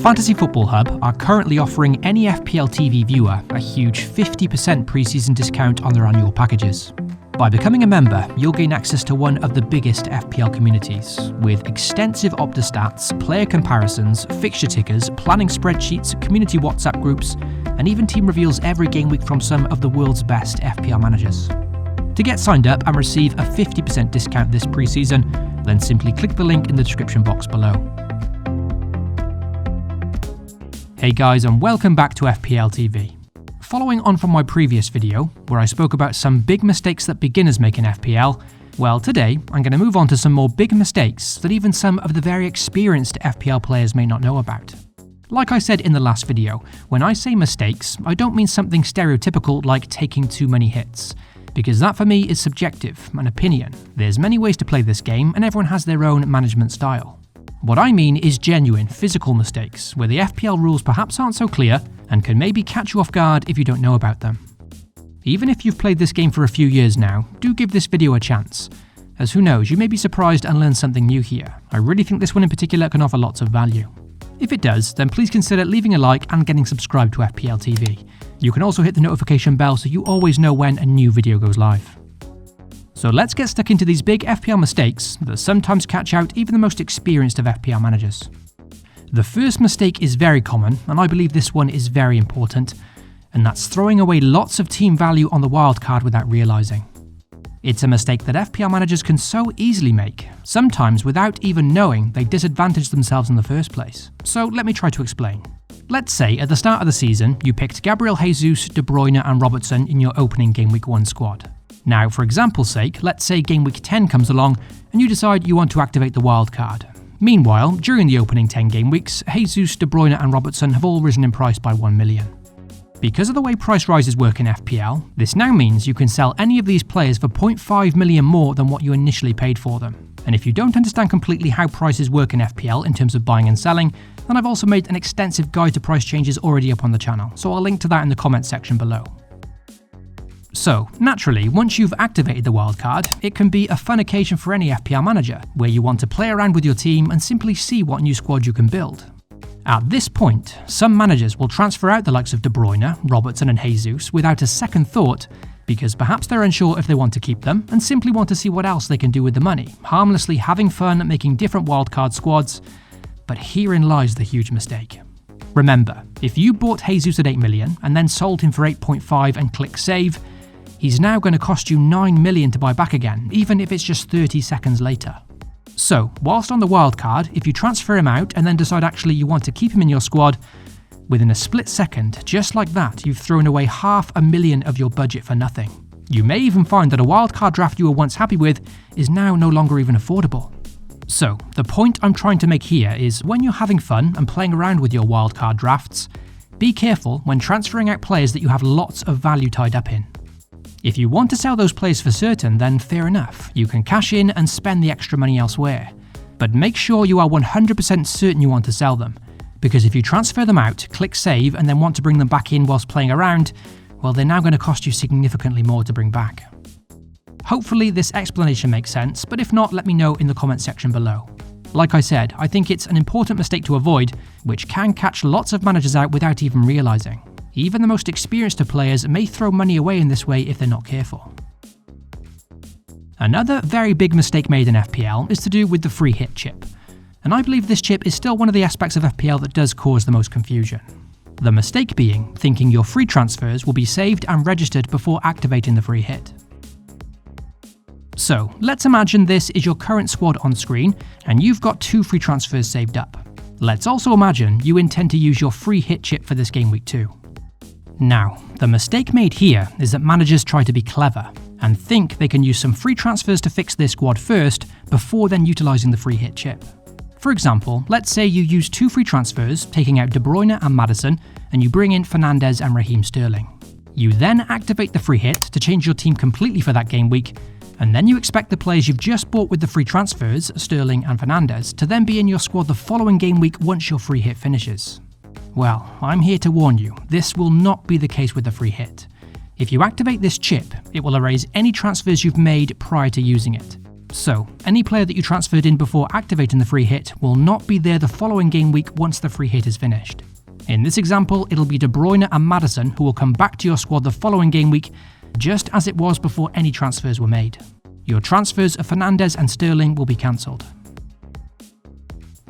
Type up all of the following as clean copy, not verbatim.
Fantasy Football Hub are currently offering any FPL TV viewer a huge 50% pre-season discount on their annual packages. By becoming a member, you'll gain access to one of the biggest FPL communities, with extensive Opta stats, player comparisons, fixture tickers, planning spreadsheets, community WhatsApp groups, and even team reveals every game week from some of the world's best FPL managers. To get signed up and receive a 50% discount this pre-season, then simply click the link in the description box below. Hey guys, and welcome back to FPL TV. Following on from my previous video, where I spoke about some big mistakes that beginners make in FPL, well, today I'm going to move on to some more big mistakes that even some of the very experienced FPL players may not know about. Like I said in the last video, when I say mistakes, I don't mean something stereotypical like taking too many hits, because that for me is subjective, an opinion. There's many ways to play this game and everyone has their own management style. What I mean is genuine, physical mistakes, where the FPL rules perhaps aren't so clear and can maybe catch you off guard if you don't know about them. Even if you've played this game for a few years now, do give this video a chance, as who knows, you may be surprised and learn something new here. I really think this one in particular can offer lots of value. If it does, then please consider leaving a like and getting subscribed to FPL TV. You can also hit the notification bell so you always know when a new video goes live. So let's get stuck into these big FPL mistakes that sometimes catch out even the most experienced of FPL managers. The first mistake is very common, and I believe this one is very important, and that's throwing away lots of team value on the wildcard without realising. It's a mistake that FPL managers can so easily make, sometimes without even knowing they disadvantage themselves in the first place. So let me try to explain. Let's say at the start of the season, you picked Gabriel Jesus, De Bruyne and Robertson in your opening Game Week 1 squad. Now, for example's sake, let's say Game Week 10 comes along and you decide you want to activate the wildcard. Meanwhile, during the opening 10 game weeks, Jesus, De Bruyne and Robertson have all risen in price by 1 million. Because of the way price rises work in FPL, this now means you can sell any of these players for 0.5 million more than what you initially paid for them. And if you don't understand completely how prices work in FPL in terms of buying and selling, then I've also made an extensive guide to price changes already up on the channel, so I'll link to that in the comments section below. So, naturally, once you've activated the wildcard, it can be a fun occasion for any FPL manager, where you want to play around with your team and simply see what new squad you can build. At this point, some managers will transfer out the likes of De Bruyne, Robertson and Jesus without a second thought, because perhaps they're unsure if they want to keep them and simply want to see what else they can do with the money, harmlessly having fun making different wildcard squads. But herein lies the huge mistake. Remember, if you bought Jesus at 8 million and then sold him for 8.5 and click save, he's now going to cost you 9 million to buy back again, even if it's just 30 seconds later. So, whilst on the wildcard, if you transfer him out and then decide actually you want to keep him in your squad, within a split second, just like that, you've thrown away 500,000 of your budget for nothing. You may even find that a wildcard draft you were once happy with is now no longer even affordable. So, the point I'm trying to make here is when you're having fun and playing around with your wildcard drafts, be careful when transferring out players that you have lots of value tied up in. If you want to sell those players for certain, then fair enough, you can cash in and spend the extra money elsewhere. But make sure you are 100% certain you want to sell them, because if you transfer them out, click save and then want to bring them back in whilst playing around, well, they're now going to cost you significantly more to bring back. Hopefully this explanation makes sense, but if not, let me know in the comment section below. Like I said, I think it's an important mistake to avoid, which can catch lots of managers out without even realising. Even the most experienced of players may throw money away in this way if they're not careful. Another very big mistake made in FPL is to do with the free hit chip. And I believe this chip is still one of the aspects of FPL that does cause the most confusion. The mistake being thinking your free transfers will be saved and registered before activating the free hit. So, let's imagine this is your current squad on screen and you've got 2 free transfers saved up. Let's also imagine you intend to use your free hit chip for this game week 2. Now, the mistake made here is that managers try to be clever and think they can use some free transfers to fix their squad first before then utilising the free hit chip. For example, let's say you use 2 free transfers, taking out De Bruyne and Maddison, and you bring in Fernandes and Raheem Sterling. You then activate the free hit to change your team completely for that game week, and then you expect the players you've just bought with the free transfers, Sterling and Fernandes, to then be in your squad the following game week once your free hit finishes. Well, I'm here to warn you, this will not be the case with the free hit. If you activate this chip, it will erase any transfers you've made prior to using it. So, any player that you transferred in before activating the free hit will not be there the following game week once the free hit is finished. In this example, it'll be De Bruyne and Maddison who will come back to your squad the following game week, just as it was before any transfers were made. Your transfers of Fernandes and Sterling will be cancelled.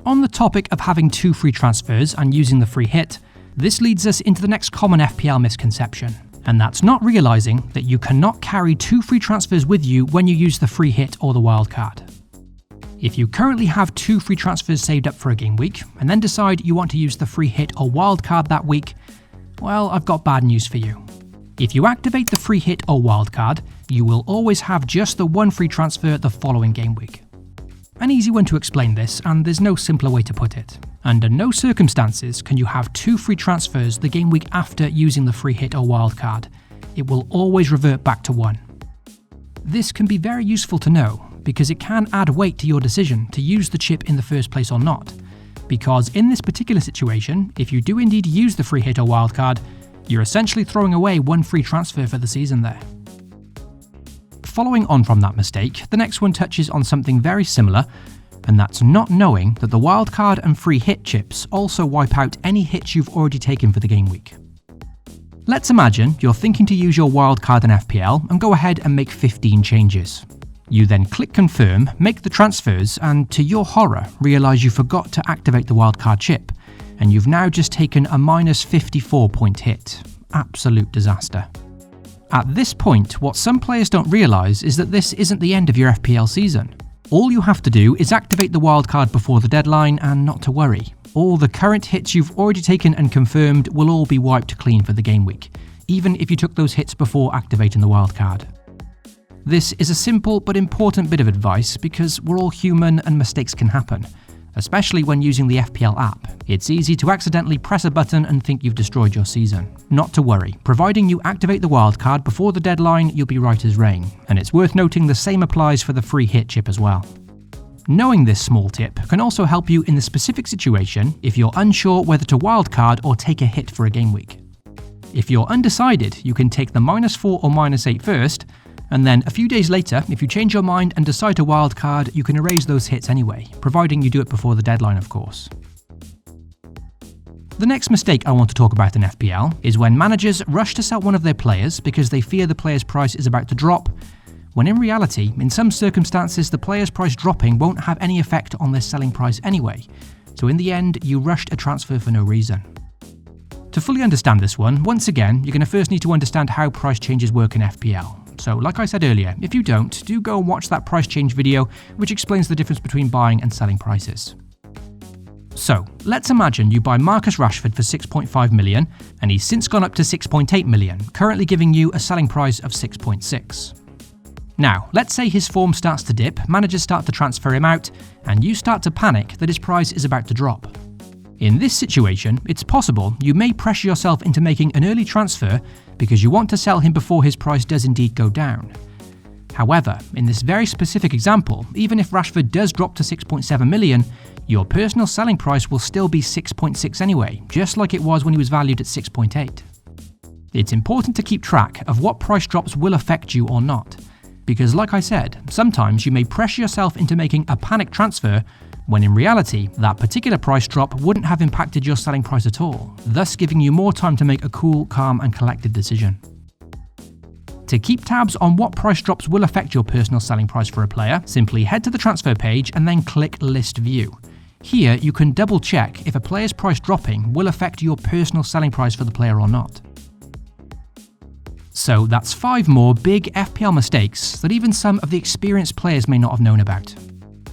On the topic of having 2 free transfers and using the free hit, this leads us into the next common FPL misconception, and that's not realising that you cannot carry 2 free transfers with you when you use the free hit or the wildcard. If you currently have 2 free transfers saved up for a game week, and then decide you want to use the free hit or wildcard that week, well, I've got bad news for you. If you activate the free hit or wildcard, you will always have just the 1 free transfer the following game week. An easy one to explain this, and there's no simpler way to put it. Under no circumstances can you have 2 free transfers the game week after using the free hit or wildcard. It will always revert back to 1. This can be very useful to know, because it can add weight to your decision to use the chip in the first place or not. Because in this particular situation, if you do indeed use the free hit or wildcard, you're essentially throwing away 1 free transfer for the season there. Following on from that mistake, the next one touches on something very similar, and that's not knowing that the wildcard and free hit chips also wipe out any hits you've already taken for the game week. Let's imagine you're thinking to use your wildcard in FPL and go ahead and make 15 changes. You then click confirm, make the transfers, and to your horror, realise you forgot to activate the wildcard chip, and you've now just taken a minus 54 point hit. Absolute disaster. At this point, what some players don't realise is that this isn't the end of your FPL season. All you have to do is activate the wildcard before the deadline and not to worry. All the current hits you've already taken and confirmed will all be wiped clean for the game week, even if you took those hits before activating the wildcard. This is a simple but important bit of advice because we're all human and mistakes can happen, especially when using the FPL app. It's easy to accidentally press a button and think you've destroyed your season. Not to worry, providing you activate the wildcard before the deadline, you'll be right as rain, and it's worth noting the same applies for the free hit chip as well. Knowing this small tip can also help you in the specific situation if you're unsure whether to wildcard or take a hit for a game week. If you're undecided, you can take the -4 or -8 first, and then a few days later, if you change your mind and decide to wildcard, you can erase those hits anyway, providing you do it before the deadline, of course. The next mistake I want to talk about in FPL is when managers rush to sell one of their players because they fear the player's price is about to drop, when in reality, in some circumstances, the player's price dropping won't have any effect on their selling price anyway, so in the end, you rushed a transfer for no reason. To fully understand this one, once again, you're going to first need to understand how price changes work in FPL. So, like I said earlier, if you don't, do go and watch that price change video, which explains the difference between buying and selling prices. So, let's imagine you buy Marcus Rashford for 6.5 million, and he's since gone up to 6.8 million, currently giving you a selling price of 6.6. Now, let's say his form starts to dip, managers start to transfer him out, and you start to panic that his price is about to drop. In this situation, it's possible you may pressure yourself into making an early transfer because you want to sell him before his price does indeed go down. However, in this very specific example, even if Rashford does drop to 6.7 million, your personal selling price will still be 6.6 anyway, just like it was when he was valued at 6.8. It's important to keep track of what price drops will affect you or not, because like I said, sometimes you may pressure yourself into making a panic transfer when in reality, that particular price drop wouldn't have impacted your selling price at all, thus giving you more time to make a cool, calm and collected decision. To keep tabs on what price drops will affect your personal selling price for a player, simply head to the transfer page and then click List View. Here you can double check if a player's price dropping will affect your personal selling price for the player or not. So that's 5 more big FPL mistakes that even some of the experienced players may not have known about.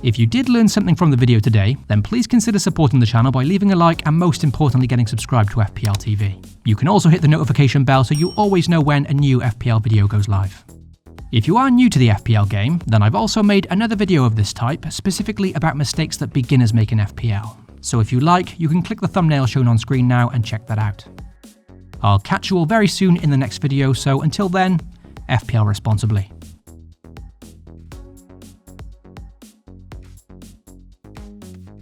If you did learn something from the video today, then please consider supporting the channel by leaving a like and most importantly getting subscribed to FPL TV. You can also hit the notification bell so you always know when a new FPL video goes live. If you are new to the FPL game, then I've also made another video of this type, specifically about mistakes that beginners make in FPL. So if you like, you can click the thumbnail shown on screen now and check that out. I'll catch you all very soon in the next video, so until then, FPL responsibly.